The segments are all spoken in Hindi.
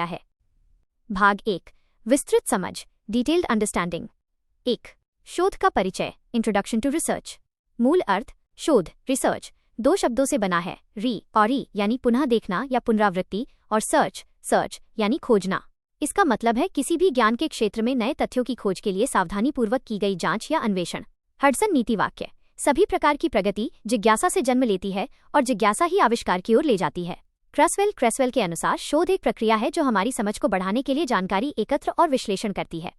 है। भाग 1, विस्तृत समझ, डिटेल्ड अंडरस्टैंडिंग। 1, शोध का परिचय, इंट्रोडक्शन टू रिसर्च। मूल अर्थ, शोध, रिसर्च, दो शब्दों से बना है, री और ई यानी पुनः देखना या पुनरावृत्ति, और सर्च यानी खोजना। इसका मतलब है किसी भी ज्ञान के क्षेत्र में नए तथ्यों की खोज के लिए सावधानीपूर्वक की गई जांच या अन्वेषण। हडसन नीति वाक्य, सभी प्रकार की प्रगति जिज्ञासा से जन्म लेती है और जिज्ञासा ही आविष्कार की ओर ले जाती है। क्रेसवेल के अनुसार शोध एक प्रक्रिया है जो हमारी समझ को बढ़ाने के लिए जानकारी एकत्र और विश्लेषण करती है।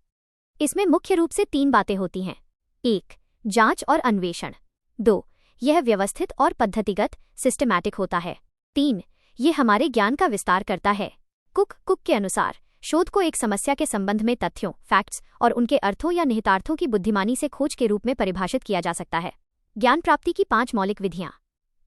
इसमें मुख्य रूप से 3 बातें होती हैं। 1, जांच और अन्वेषण। 2, यह व्यवस्थित और पद्धतिगत सिस्टमैटिक होता है। 3, ये हमारे ज्ञान का विस्तार करता है। कुक के अनुसार शोध को एक समस्या के संबंध में तथ्यों, फैक्ट्स और उनके अर्थों या निहितार्थों की बुद्धिमानी से खोज के रूप में परिभाषित किया जा सकता है। ज्ञान प्राप्ति की 5 मौलिक विधियां।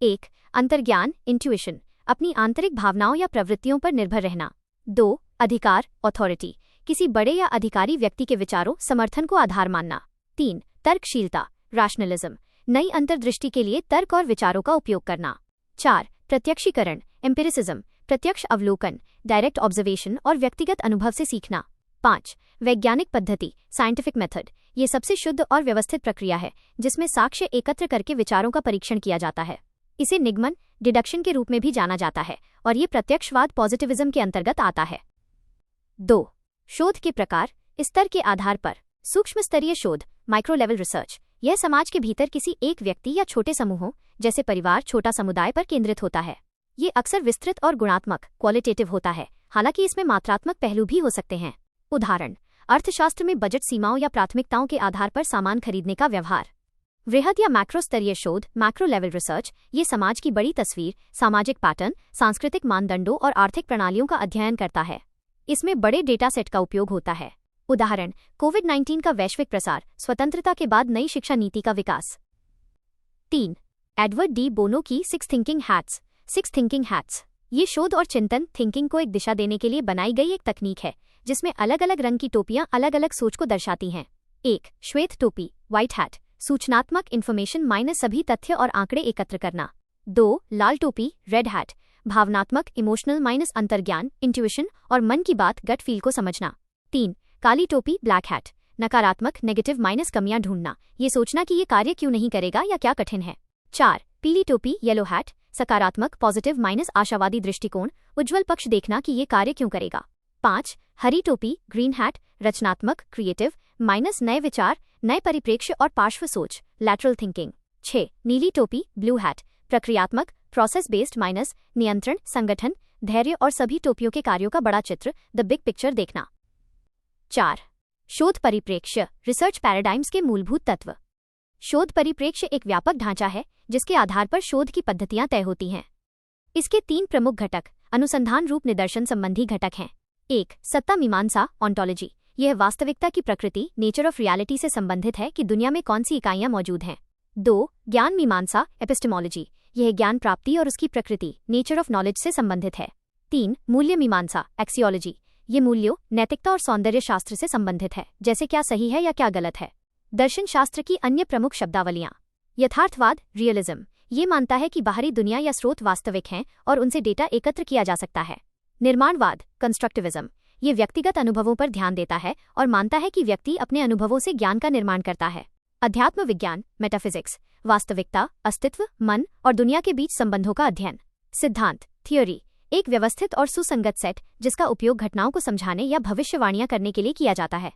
1, अंतर्ज्ञान, इंट्यूइशन, अपनी आंतरिक भावनाओं या प्रवृत्तियों पर निर्भर रहना। 2, अधिकार, अथॉरिटी, किसी बड़े या अधिकारी व्यक्ति के विचारों, समर्थन को आधार मानना। 3, तर्कशीलता, रैशनलिज्म, नई अंतर्दृष्टि के लिए तर्क और विचारों का उपयोग करना। 4, प्रत्यक्षीकरण, एम्पिरिसिज्म, प्रत्यक्ष अवलोकन, डायरेक्ट ऑब्जर्वेशन और व्यक्तिगत अनुभव से सीखना। 5, वैज्ञानिक पद्धति, साइंटिफिक मेथड, ये सबसे शुद्ध और व्यवस्थित प्रक्रिया है जिसमें साक्ष्य एकत्र करके विचारों का परीक्षण किया जाता है। इसे निगमन, डिडक्शन के रूप में भी जाना जाता है और ये प्रत्यक्षवाद, पॉजिटिविज्म के अंतर्गत आता है। 2, शोध के प्रकार, स्तर के आधार पर। सूक्ष्म स्तरीय शोध, माइक्रो लेवल रिसर्च, यह समाज के भीतर किसी एक व्यक्ति या छोटे समूहों जैसे परिवार, छोटा समुदाय पर केंद्रित होता है। ये अक्सर विस्तृत और गुणात्मक, क्वालिटेटिव होता है, हालांकि इसमें मात्रात्मक पहलू भी हो सकते हैं। उदाहरण, अर्थशास्त्र में बजट सीमाओं या प्राथमिकताओं के आधार पर सामान खरीदने का व्यवहार। वृहद या मैक्रो स्तरीय शोध, मैक्रो लेवल रिसर्च, ये समाज की बड़ी तस्वीर, सामाजिक पैटर्न, सांस्कृतिक मानदंडों और आर्थिक प्रणालियों का अध्ययन करता है। इसमें बड़े डेटा सेट का उपयोग होता है। उदाहरण, कोविड-19 का वैश्विक प्रसार, स्वतंत्रता के बाद नई शिक्षा नीति का विकास। 3, एडवर्ड डी बोनो की 6 थिंकिंग हैट्स, ये शोध और चिंतन, थिंकिंग को एक दिशा देने के लिए बनाई गई एक तकनीक है जिसमें अलग अलग रंग की टोपियां अलग अलग सोच को दर्शाती हैं। 1, श्वेत टोपी, व्हाइट हैट, सूचनात्मक, इन्फॉर्मेशन माइनस सभी तथ्य और आंकड़े एकत्र करना। 2, लाल टोपी, रेड हैट, भावनात्मक, इमोशनल माइनस अंतर्ज्ञान, इंट्यूइशन और मन की बात, गट फील को समझना। 3, काली टोपी, ब्लैक हैट, नकारात्मक, नेगेटिव माइनस कमियां ढूंढना, ये सोचना कि ये कार्य क्यों नहीं करेगा या क्या कठिन है। 4, पीली टोपी, येलो हैट, सकारात्मक, पॉजिटिव माइनस आशावादी दृष्टिकोण, उज्ज्वल पक्ष देखना कि ये कार्य क्यों करेगा। 5, हरी टोपी, ग्रीन हैट, रचनात्मक, क्रिएटिव माइनस नए विचार, नए परिप्रेक्ष्य और पार्श्व सोच, लैटरल थिंकिंग। 6, नीली टोपी, ब्लू हैट, प्रक्रियात्मक, प्रोसेस बेस्ड माइनस नियंत्रण, संगठन, धैर्य और सभी टोपियों के कार्यों का बड़ा चित्र, द बिग पिक्चर देखना। 4, शोध परिप्रेक्ष्य, रिसर्च पैराडाइम्स के मूलभूत तत्व। शोध परिप्रेक्ष्य एक व्यापक ढांचा है जिसके आधार पर शोध की पद्धतियां तय होती हैं। इसके 3 प्रमुख घटक, अनुसंधान रूप निदर्शन संबंधी घटक हैं। 1, सत्ता मीमांसा, ऑन्टोलॉजी, यह वास्तविकता की प्रकृति, नेचर ऑफ रियलिटी से संबंधित है कि दुनिया में कौन सी इकाइयां मौजूद हैं। 2, ज्ञान मीमांसा, एपिस्टेमोलॉजी, यह ज्ञान प्राप्ति और उसकी प्रकृति, नेचर ऑफ नॉलेज से संबंधित है। 3, मूल्य मीमांसा, एक्सियोलॉजी, ये मूल्यों, नैतिकता और सौंदर्य शास्त्र से संबंधित है, जैसे क्या सही है या क्या गलत है। दर्शन शास्त्र की अन्य प्रमुख शब्दावलियां। यथार्थवाद, रियलिज्म, ये मानता है कि बाहरी दुनिया या स्रोत वास्तविक हैं और उनसे डेटा एकत्र किया जा सकता है। निर्माणवाद, कंस्ट्रक्टिविज्म, ये व्यक्तिगत अनुभवों पर ध्यान देता है और मानता है कि व्यक्ति अपने अनुभवों से ज्ञान का निर्माण करता है। अध्यात्म विज्ञान, मेटाफिजिक्स, वास्तविकता, अस्तित्व, मन और दुनिया के बीच संबंधों का अध्ययन। सिद्धांत, थियोरी, एक व्यवस्थित और सुसंगत सेट जिसका उपयोग घटनाओं को समझाने या भविष्यवाणियां करने के लिए किया जाता है।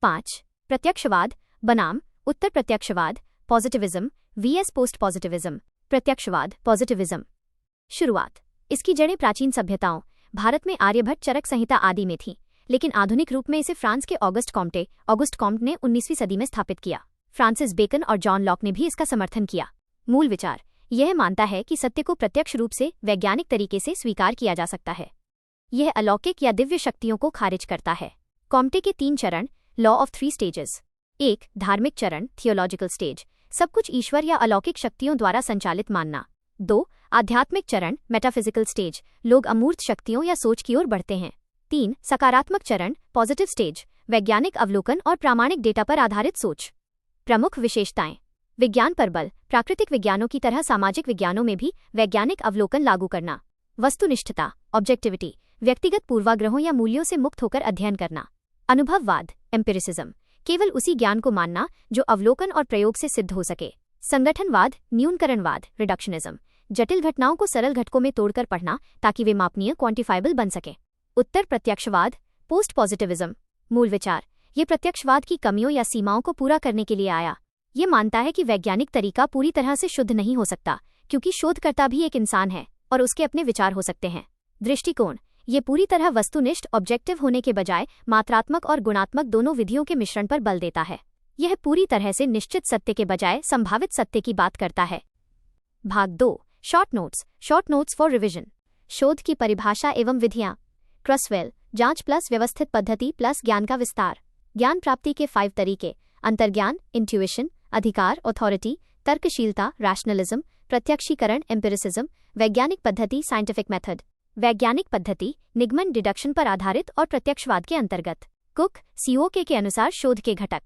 5, प्रत्यक्षवाद बनाम उत्तर प्रत्यक्षवाद, पॉजिटिविज्म वीएस पोस्ट पॉजिटिविज्म। प्रत्यक्षवाद, पॉजिटिविज्म। शुरुआत, इसकी जड़ें प्राचीन सभ्यताओं, भारत में आर्यभट्ट, चरक संहिता आदि में थीं, लेकिन आधुनिक रूप में इसे फ्रांस के ऑगस्ट कॉम्टे ने 19वीं सदी में स्थापित किया। फ्रांसिस बेकन और जॉन लॉक ने भी इसका समर्थन किया। मूल विचार, यह मानता है कि सत्य को प्रत्यक्ष रूप से वैज्ञानिक तरीके से स्वीकार किया जा सकता है। यह अलौकिक या दिव्य शक्तियों को खारिज करता है। कॉम्टे के 3 चरण, लॉ ऑफ 3 स्टेजेस। 1, धार्मिक चरण, थियोलॉजिकल स्टेज, सब कुछ ईश्वर या अलौकिक शक्तियों द्वारा संचालित मानना। 2, आध्यात्मिक चरण, मेटाफिजिकल स्टेज, लोग अमूर्त शक्तियों या सोच की ओर बढ़ते हैं। 3, सकारात्मक चरण, पॉजिटिव स्टेज, वैज्ञानिक अवलोकन और प्रामाणिक डेटा पर आधारित सोच। प्रमुख विशेषताएं, विज्ञान पर बल, प्राकृतिक विज्ञानों की तरह सामाजिक विज्ञानों में भी वैज्ञानिक अवलोकन लागू करना। वस्तुनिष्ठता, ऑब्जेक्टिविटी, व्यक्तिगत पूर्वाग्रहों या मूल्यों से मुक्त होकर अध्ययन करना। अनुभववाद एम्पिरिसिज्म, केवल उसी ज्ञान को मानना जो अवलोकन और प्रयोग से सिद्ध हो सके। संगठनवाद न्यूनकरणवाद रिडक्शनिज्म, जटिल घटनाओं को सरल घटकों में तोड़कर पढ़ना ताकि वे मापनीय क्वांटिफाइबल बन सकें। उत्तर प्रत्यक्षवाद पोस्ट पॉजिटिविज्म, मूल विचार ये प्रत्यक्षवाद की कमियों या सीमाओं को पूरा करने के लिए आया। ये मानता है कि वैज्ञानिक तरीका पूरी तरह से शुद्ध नहीं हो सकता, क्योंकि शोधकर्ता भी एक इंसान है और उसके अपने विचार हो सकते हैं। दृष्टिकोण ये पूरी तरह वस्तुनिष्ठ ऑब्जेक्टिव होने के बजाय मात्रात्मक और गुणात्मक दोनों विधियों के मिश्रण पर बल देता है। यह पूरी तरह से निश्चित सत्य के बजाय संभावित सत्य की बात करता है। भाग 2 शॉर्ट नोट्स फॉर रिविजन। शोध की परिभाषा एवं विधियां। क्रसवेल, जांच प्लस व्यवस्थित पद्धति प्लस ज्ञान का विस्तार। ज्ञान प्राप्ति के 5 तरीके: अंतर्ज्ञान इंट्यूइशन, अधिकार अथॉरिटी, तर्कशीलता रैशनलिज्म, प्रत्यक्षीकरण एम्पिरिसिज्म, वैज्ञानिक पद्धति साइंटिफिक मेथड। वैज्ञानिक पद्धति निगमन डिडक्शन पर आधारित और प्रत्यक्षवाद के अंतर्गत। कुक सीओके के अनुसार शोध के घटक।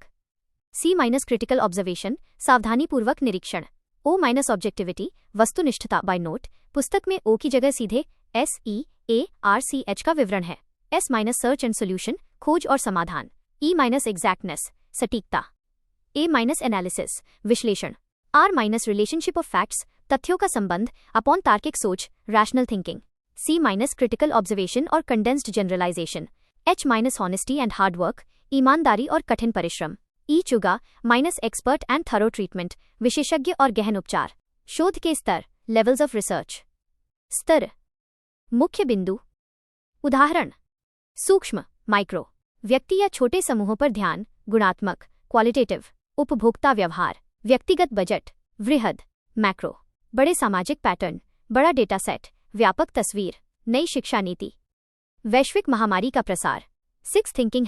C- क्रिटिकल ऑब्जर्वेशन सावधानीपूर्वक निरीक्षण। O- ऑब्जेक्टिविटी वस्तुनिष्ठता बाय नोट। पुस्तक में O की जगह सीधे SEARCH का विवरण है। S- सर्च एंड सॉल्यूशन खोज और समाधान। E- एग्जैक्टनेस सटीकता। A- एनालिसिस विश्लेषण। R- रिलेशनशिप ऑफ फैक्ट्स तथ्यों का संबंध अपॉन तार्किक सोच rational thinking. C- critical observation और condensed generalization. H- honesty and hard work ईमानदारी और कठिन परिश्रम। चुगा - एक्सपर्ट एंड थरो ट्रीटमेंट विशेषज्ञ और गहन उपचार। शोध के स्तर लेवल्स ऑफ रिसर्च। स्तर मुख्य बिंदु। उदाहरण सूक्ष्म माइक्रो व्यक्ति या छोटे समूहों पर ध्यान, गुणात्मक क्वालिटेटिव उपभोक्ता व्यवहार, व्यक्तिगत बजट। वृहद मैक्रो बड़े सामाजिक पैटर्न, बड़ा डेटा सेट, व्यापक तस्वीर। नई शिक्षा नीति। वैश्विक महामारी का प्रसार। 6 थिंकिंग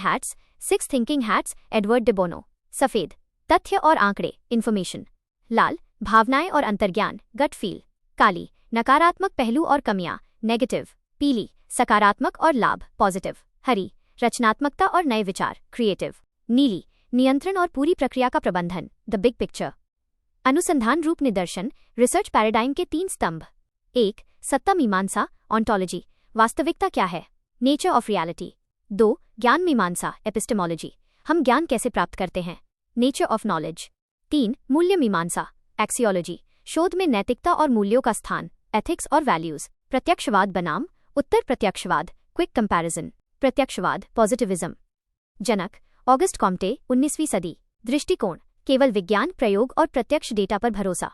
हैट्स एडवर्ड डे बोनो। सफेद तथ्य और आंकड़े इंफॉर्मेशन। लाल भावनाएं और अंतर्ज्ञान गट फील। काली नकारात्मक पहलू और कमियां नेगेटिव। पीली सकारात्मक और लाभ पॉजिटिव। हरी रचनात्मकता और नए विचार क्रिएटिव। नीली नियंत्रण और पूरी प्रक्रिया का प्रबंधन द बिग पिक्चर। अनुसंधान रूप निदर्शन रिसर्च पैराडाइम के 3 स्तंभ। 1 सत्ता मीमांसा ऑन्टोलॉजी वास्तविकता क्या है नेचर ऑफ रियलिटी। 2 ज्ञान मीमांसा एपिस्टेमोलॉजी हम ज्ञान कैसे प्राप्त करते हैं नेचर ऑफ नॉलेज। 3 मूल्य मीमांसा एक्सियोलॉजी शोध में नैतिकता और मूल्यों का स्थान एथिक्स और वैल्यूज। प्रत्यक्षवाद बनाम उत्तर प्रत्यक्षवाद क्विक कंपैरिजन। प्रत्यक्षवाद पॉजिटिविज्म। जनक ऑगस्ट कॉम्टे 19वीं सदी। दृष्टिकोण केवल विज्ञान प्रयोग और प्रत्यक्ष डेटा पर भरोसा।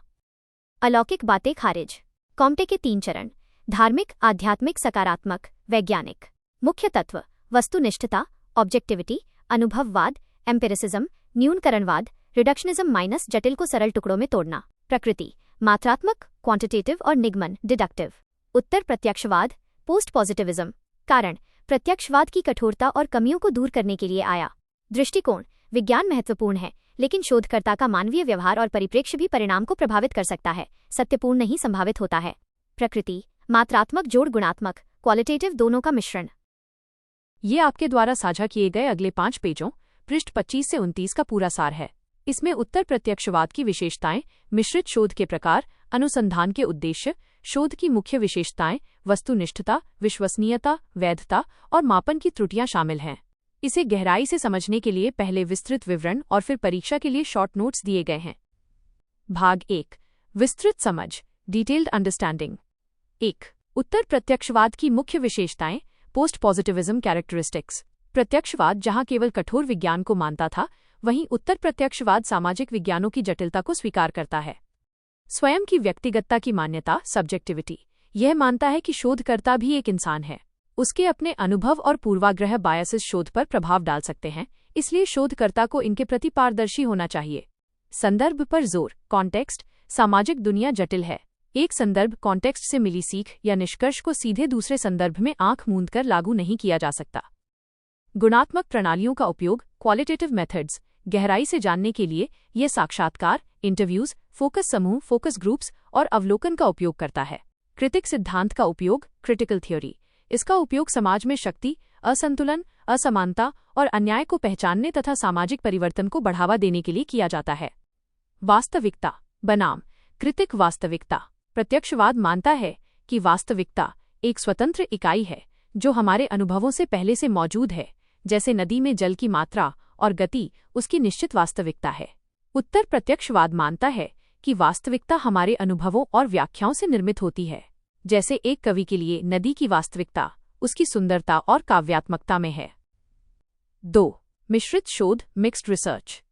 अलौकिक बातें खारिज। कॉम्टे के 3 चरण धार्मिक आध्यात्मिक सकारात्मक वैज्ञानिक। मुख्य तत्व वस्तुनिष्ठता ऑब्जेक्टिविटी, अनुभववाद एम्पिरिसिज्म, न्यूनकरणवाद रिडक्शनिज्म - जटिल को सरल टुकड़ों में तोड़ना। प्रकृति मात्रात्मक क्वांटिटेटिव और निगमन डिडक्टिव। उत्तर प्रत्यक्षवाद पोस्ट पॉजिटिविज्म। कारण प्रत्यक्षवाद की कठोरता और कमियों को दूर करने के लिए आया। दृष्टिकोण विज्ञान महत्वपूर्ण है, लेकिन शोधकर्ता का मानवीय व्यवहार और परिप्रेक्ष्य भी परिणाम को प्रभावित कर सकता है, सत्यपूर्ण नहीं संभावित होता है। प्रकृति मात्रात्मक जोड़ गुणात्मक क्वालिटेटिव दोनों का मिश्रण। ये आपके द्वारा साझा किए गए अगले 5 पेजों पृष्ठ 25 से 29 का पूरा सार है। इसमें उत्तर प्रत्यक्षवाद की विशेषताएं, मिश्रित शोध के प्रकार, अनुसंधान के उद्देश्य, शोध की मुख्य विशेषताएं, वस्तुनिष्ठता, विश्वसनीयता, वैधता और मापन की त्रुटियां शामिल हैं। इसे गहराई से समझने के लिए पहले विस्तृत विवरण और फिर परीक्षा के लिए शॉर्ट नोट्स दिए गए हैं। भाग 1 विस्तृत समझ डिटेल्ड अंडरस्टैंडिंग। 1 उत्तर प्रत्यक्षवाद की मुख्य विशेषताएं पोस्ट पॉजिटिविज्म कैरेक्टरिस्टिक्स। प्रत्यक्षवाद जहां केवल कठोर विज्ञान को मानता था, वहीं उत्तर प्रत्यक्षवाद सामाजिक विज्ञानों की जटिलता को स्वीकार करता है। स्वयं की व्यक्तिगतता की मान्यता सब्जेक्टिविटी यह मानता है कि शोधकर्ता भी एक इंसान है, उसके अपने अनुभव और पूर्वाग्रह बायसेस शोध पर प्रभाव डाल सकते हैं, इसलिए शोधकर्ता को इनके प्रति पारदर्शी होना चाहिए। संदर्भ पर जोर कॉन्टेक्स्ट सामाजिक दुनिया जटिल है। एक संदर्भ कॉन्टेक्स्ट से मिली सीख या निष्कर्ष को सीधे दूसरे संदर्भ में आंख मूंदकर लागू नहीं किया जा सकता। गुणात्मक प्रणालियों का उपयोग क्वालिटेटिव मेथड्स गहराई से जानने के लिए यह साक्षात्कार, इंटरव्यूज, फोकस समूह, फोकस ग्रुप्स और अवलोकन का उपयोग करता है। कृतिक सिद्धांत का उपयोग क्रिटिकल थ्योरी इसका उपयोग समाज में शक्ति, असंतुलन, असमानता और अन्याय को पहचानने तथा सामाजिक परिवर्तन को बढ़ावा देने के लिए किया जाता है। वास्तविकता बनाम कृतिक वास्तविकता। प्रत्यक्षवाद मानता है कि वास्तविकता एक स्वतंत्र इकाई है जो हमारे अनुभवों से पहले से मौजूद है, जैसे नदी में जल की मात्रा और गति उसकी निश्चित वास्तविकता है। उत्तर प्रत्यक्षवाद मानता है कि वास्तविकता हमारे अनुभवों और व्याख्याओं से निर्मित होती है। जैसे एक कवि के लिए नदी की वास्तविकता उसकी सुंदरता और काव्यात्मकता में है। 2. मिश्रित शोध मिक्स्ड रिसर्च।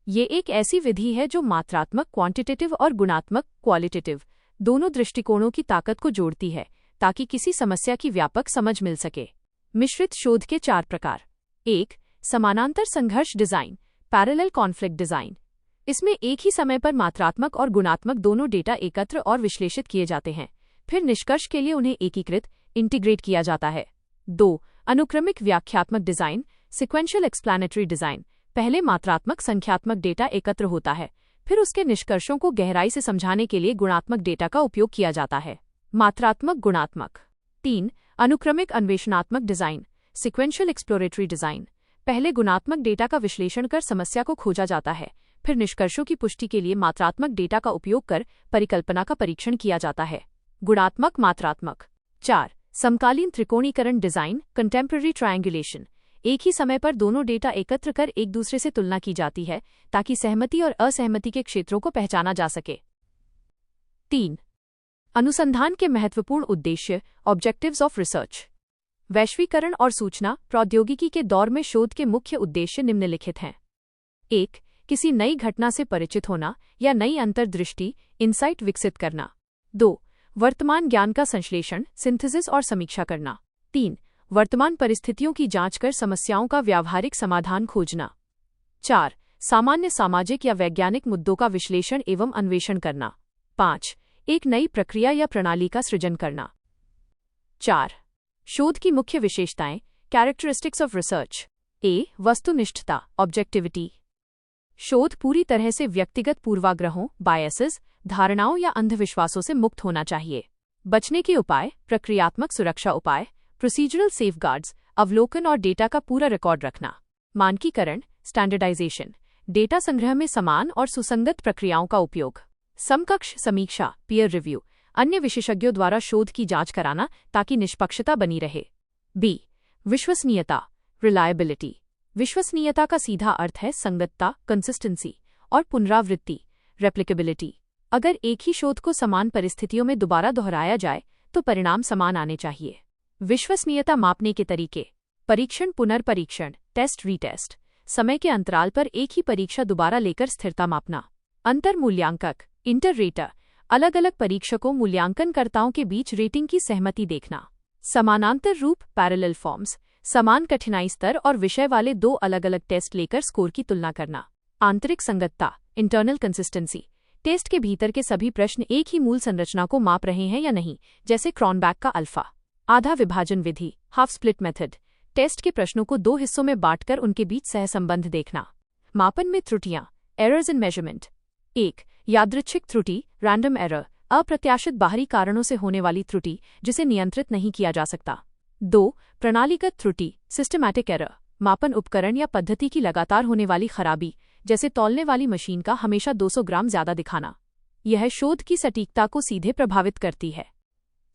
ये एक ऐसी विधि है जो मात्रात्मक क्वांटिटेटिव और गुणात्मक क्वालिटेटिव दोनों दृष्टिकोणों की ताकत को जोड़ती है ताकि किसी समस्या की व्यापक समझ मिल सके। मिश्रित शोध के 4 प्रकार। 1. समानांतर संघर्ष डिजाइन पैरेलल कॉन्फ्लिक्ट डिजाइन। इसमें एक ही समय पर मात्रात्मक और गुणात्मक दोनों डेटा एकत्र और विश्लेषित किए जाते हैं, फिर निष्कर्ष के लिए उन्हें एकीकृत इंटीग्रेट किया जाता है। 2. अनुक्रमिक व्याख्यात्मक डिजाइन सिक्वेंशियल एक्सप्लेनेटरी डिजाइन। पहले मात्रात्मक संख्यात्मक डेटा एकत्र होता है, फिर उसके निष्कर्षों को गहराई से समझाने के लिए गुणात्मक डेटा का उपयोग किया जाता है। मात्रात्मक गुणात्मक। 3. अनुक्रमिक अन्वेषणात्मक डिजाइन सिक्वेंशियल एक्सप्लोरेटरी डिजाइन। पहले गुणात्मक डेटा का विश्लेषण कर समस्या को खोजा जाता है, फिर निष्कर्षों की पुष्टि के लिए मात्रात्मक डेटा का उपयोग कर परिकल्पना का परीक्षण किया जाता है। गुणात्मक मात्रात्मक। 4. समकालीन त्रिकोणीकरण डिजाइन कंटेम्पररी ट्रायंगुलेशन। एक ही समय पर दोनों डेटा एकत्र कर एक दूसरे से तुलना की जाती है ताकि सहमति और असहमति के क्षेत्रों को पहचाना जा सके। 3. अनुसंधान के महत्वपूर्ण उद्देश्य ऑब्जेक्टिव्स ऑफ रिसर्च। वैश्वीकरण और सूचना प्रौद्योगिकी के दौर में शोध के मुख्य उद्देश्य निम्नलिखित हैं। 1. किसी नई घटना से परिचित होना या नई अंतर्दृष्टि इंसाइट विकसित करना। 2. वर्तमान ज्ञान का संश्लेषण सिंथेसिस और समीक्षा करना। 3. वर्तमान परिस्थितियों की जांच कर समस्याओं का व्यावहारिक समाधान खोजना। 4. सामान्य सामाजिक या वैज्ञानिक मुद्दों का विश्लेषण एवं अन्वेषण करना। 5. एक नई प्रक्रिया या प्रणाली का सृजन करना। 4. शोध की मुख्य विशेषताएं कैरेक्टरिस्टिक्स ऑफ रिसर्च। ए. वस्तुनिष्ठता ऑब्जेक्टिविटी। शोध पूरी तरह से व्यक्तिगत पूर्वाग्रहों बायसेस धारणाओं या अंधविश्वासों से मुक्त होना चाहिए। बचने के उपाय प्रक्रियात्मक सुरक्षा उपाय प्रोसीजरल सेफगार्ड्स अवलोकन और डेटा का पूरा रिकॉर्ड रखना। मानकीकरण स्टैंडर्डाइजेशन डेटा संग्रह में समान और सुसंगत प्रक्रियाओं का उपयोग। समकक्ष समीक्षा पीयर रिव्यू अन्य विशेषज्ञों द्वारा शोध की जांच कराना ताकि निष्पक्षता बनी रहे। बी. विश्वसनीयता रिलायबिलिटी। विश्वसनीयता का सीधा अर्थ है संगतता कंसिस्टेंसी और पुनरावृत्ति रेप्लिकेबिलिटी। अगर एक ही शोध को समान परिस्थितियों में दोबारा दोहराया जाए तो परिणाम समान आने चाहिए। विश्वसनीयता मापने के तरीके परीक्षण पुनर्परीक्षण टेस्ट रीटेस्ट समय के अंतराल पर एक ही परीक्षा दोबारा लेकर स्थिरता मापना। अंतर मूल्यांकक इंटर रेटर अलग अलग परीक्षकों मूल्यांकनकर्ताओं के बीच रेटिंग की सहमति देखना। समानांतर रूप पैरेलल फॉर्म्स समान कठिनाई स्तर और विषय वाले 2 अलग अलग टेस्ट लेकर स्कोर की तुलना करना। आंतरिक संगतता इंटरनल कंसिस्टेंसी टेस्ट के भीतर के सभी प्रश्न एक ही मूल संरचना को माप रहे हैं या नहीं, जैसे क्रॉनबैक का अल्फा। आधा विभाजन विधि हाफ स्प्लिट मेथड टेस्ट के प्रश्नों को 2 हिस्सों में बांटकर उनके बीच सहसंबंध देखना। मापन में त्रुटियां एरर्स इन मेजरमेंट। 1. यादृच्छिक त्रुटि रैंडम एरर अप्रत्याशित बाहरी कारणों से होने वाली त्रुटि जिसे नियंत्रित नहीं किया जा सकता। 2. प्रणालीगत त्रुटि सिस्टमैटिक एरर मापन उपकरण या पद्धति की लगातार होने वाली खराबी, जैसे तौलने वाली मशीन का हमेशा 200 ग्राम ज्यादा दिखाना। यह शोध की सटीकता को सीधे प्रभावित करती है।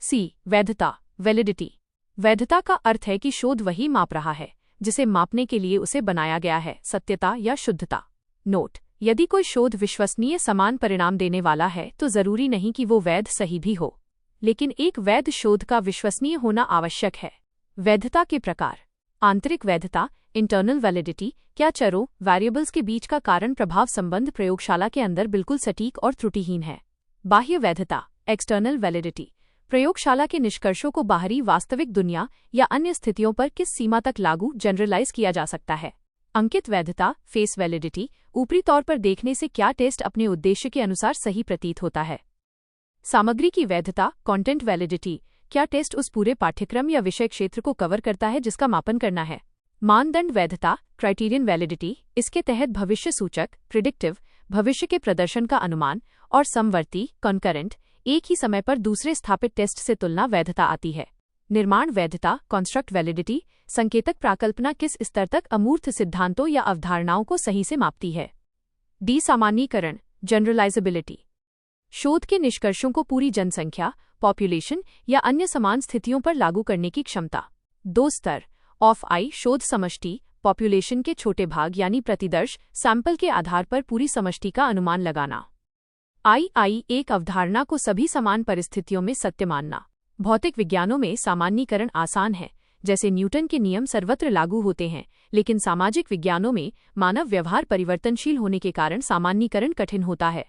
सी. वैधता वैलिडिटी वैधता का अर्थ है कि शोध वही माप रहा है जिसे मापने के लिए उसे बनाया गया है, सत्यता या शुद्धता। नोट: यदि कोई शोध विश्वसनीय समान परिणाम देने वाला है तो जरूरी नहीं कि वो वैध सही भी हो, लेकिन एक वैध शोध का विश्वसनीय होना आवश्यक है। वैधता के प्रकार आंतरिक वैधता इंटरनल वैलिडिटी क्या चरों वेरिएबल्स के बीच का कारण प्रभाव संबंध प्रयोगशाला के अंदर बिल्कुल सटीक और त्रुटिहीन है। बाह्य वैधता एक्सटर्नल वैलिडिटी प्रयोगशाला के निष्कर्षों को बाहरी वास्तविक दुनिया या अन्य स्थितियों पर किस सीमा तक लागू जनरलाइज किया जा सकता है। अंकित वैधता फेस वैलिडिटी ऊपरी तौर पर देखने से क्या टेस्ट अपने उद्देश्य के अनुसार सही प्रतीत होता है। सामग्री की वैधता कंटेंट वैलिडिटी क्या टेस्ट उस पूरे पाठ्यक्रम या विषय क्षेत्र को कवर करता है जिसका मापन करना है। मानदंड वैधता क्राइटेरियन वैलिडिटी इसके तहत भविष्य सूचक प्रिडिक्टिव भविष्य के प्रदर्शन का अनुमान और समवर्ती कॉन्करेंट एक ही समय पर दूसरे स्थापित टेस्ट से तुलना वैधता आती है। निर्माण वैधता कॉन्स्ट्रक्ट वैलिडिटी संकेतक प्राकल्पना किस स्तर तक अमूर्त सिद्धांतों या अवधारणाओं को सही से मापती है। डी सामान्यीकरण जनरलाइजेबिलिटी शोध के निष्कर्षों को पूरी जनसंख्या पॉपुलेशन या अन्य समान स्थितियों पर लागू करने की क्षमता। 2 स्तर ऑफ आई शोध समष्टि पॉपुलेशन के छोटे भाग यानी प्रतिदर्श सैंपल के आधार पर पूरी समष्टि का अनुमान लगाना। आई एक अवधारणा को सभी समान परिस्थितियों में सत्य मानना। भौतिक विज्ञानों में सामान्यीकरण आसान है, जैसे न्यूटन के नियम सर्वत्र लागू होते हैं, लेकिन सामाजिक विज्ञानों में मानव व्यवहार परिवर्तनशील होने के कारण सामान्यीकरण कठिन होता है।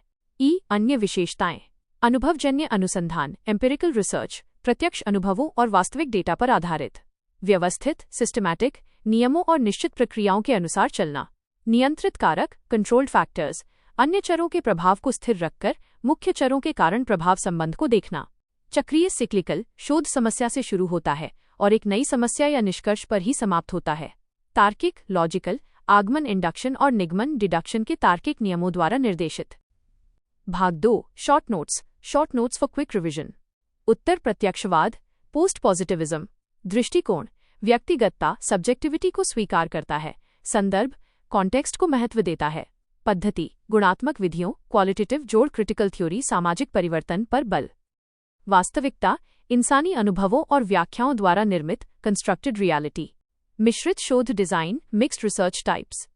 अन्य विशेषताएं। अनुभवजन्य अनुसंधान एम्पिरिकल रिसर्च प्रत्यक्ष अनुभवों और वास्तविक डेटा पर आधारित। व्यवस्थित सिस्टमैटिक नियमों और निश्चित प्रक्रियाओं के अनुसार चलना। नियंत्रित कारक कंट्रोल्ड फैक्टर्स अन्य चरों के प्रभाव को स्थिर रखकर मुख्य चरों के कारण प्रभाव संबंध को देखना। चक्रीय सिक्लिकल शोध समस्या से शुरू होता है और एक नई समस्या या निष्कर्ष पर ही समाप्त होता है। तार्किक लॉजिकल आगमन इंडक्शन और निगमन डिडक्शन के तार्किक नियमों द्वारा निर्देशित। भाग 2 short notes for quick revision. उत्तर प्रत्यक्षवाद पोस्ट पॉजिटिविज्म। दृष्टिकोण व्यक्तिगतता सब्जेक्टिविटी को स्वीकार करता है। संदर्भ कॉन्टेक्स्ट को महत्व देता है। पद्धति गुणात्मक विधियों क्वालिटेटिव जोड़ क्रिटिकल थ्योरी सामाजिक परिवर्तन पर बल। वास्तविकता इंसानी अनुभवों और व्याख्याओं द्वारा निर्मित कंस्ट्रक्टेड रियलिटी। मिश्रित शोध डिजाइन मिक्स्ड रिसर्च टाइप्स।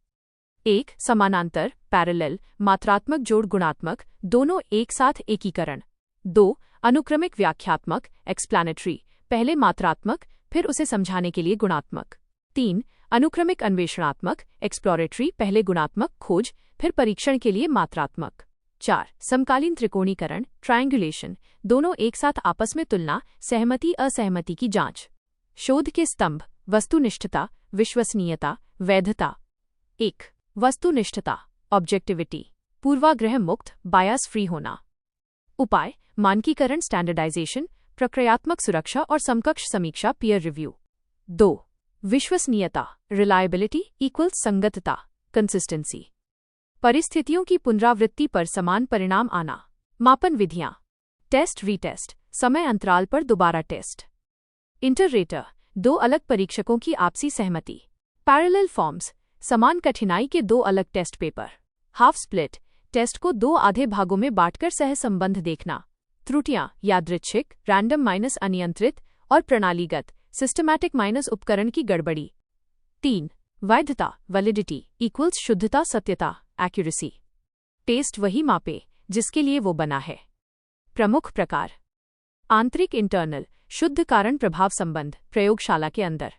1 समानांतर पैरेलल मात्रात्मक जोड़ गुणात्मक दोनों एक साथ एकीकरण। 2 अनुक्रमिक व्याख्यात्मक एक्सप्लैनेटरी पहले मात्रात्मक फिर उसे समझाने के लिए गुणात्मक। 3 अनुक्रमिक अन्वेषणात्मक एक्सप्लोरेटरी पहले गुणात्मक खोज फिर परीक्षण के लिए मात्रात्मक। 4 समकालीन त्रिकोणीकरण ट्रायंगुलेशन दोनों एक साथ आपस में तुलना सहमति असहमति की जांच। शोध के स्तंभ वस्तुनिष्ठता विश्वसनीयता वैधता। 1 वस्तुनिष्ठता ऑब्जेक्टिविटी पूर्वाग्रह मुक्त बायस फ्री होना। उपाय मानकीकरण स्टैंडर्डाइजेशन प्रक्रियात्मक सुरक्षा और समकक्ष समीक्षा पीयर रिव्यू। 2 विश्वसनीयता रिलायबिलिटी इक्वल्स संगतता कंसिस्टेंसी परिस्थितियों की पुनरावृत्ति पर समान परिणाम आना। मापन विधियां टेस्ट रीटेस्ट समय अंतराल पर दोबारा टेस्ट। इंटररेटर 2 अलग परीक्षकों की आपसी सहमति। पैरेलल फॉर्म्स समान कठिनाई के 2 अलग test paper. Half split test को 2 आधे भागों में बांटकर सहसंबंध देखना। त्रुटियां यादृच्छिक रैंडम माइनस अनियंत्रित और प्रणालीगत सिस्टमैटिक माइनस उपकरण की गड़बड़ी। 3 वैधता वैलिडिटी इक्वल्स शुद्धता सत्यता एक्यूरेसी टेस्ट वही मापे जिसके लिए वो बना है। प्रमुख प्रकार आंतरिक इंटरनल शुद्ध कारण प्रभाव संबंध प्रयोगशाला के अंदर।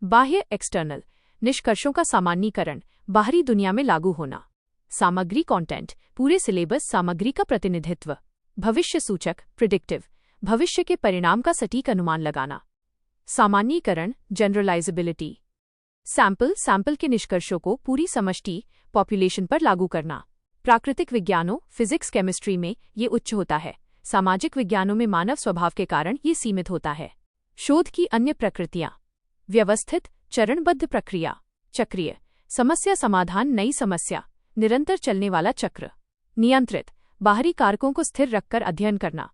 बाह्य एक्सटर्नल निष्कर्षों का सामान्यीकरण बाहरी दुनिया में लागू होना। सामग्री कंटेंट पूरे सिलेबस सामग्री का प्रतिनिधित्व। भविष्य सूचक प्रिडिक्टिव भविष्य के परिणाम का सटीक अनुमान लगाना। सामान्यीकरण जनरलाइजेबिलिटी सैंपल के निष्कर्षों को पूरी समष्टि पॉपुलेशन पर लागू करना। प्राकृतिक विज्ञानों फिजिक्स केमिस्ट्री में ये उच्च होता है, सामाजिक विज्ञानों में मानव स्वभाव के कारण ये सीमित होता है। शोध की अन्य प्रकृतियां व्यवस्थित चरणबद्ध प्रक्रिया चक्रीय समस्या समाधान नई समस्या निरंतर चलने वाला चक्र। नियंत्रित बाहरी कारकों को स्थिर रखकर अध्ययन करना।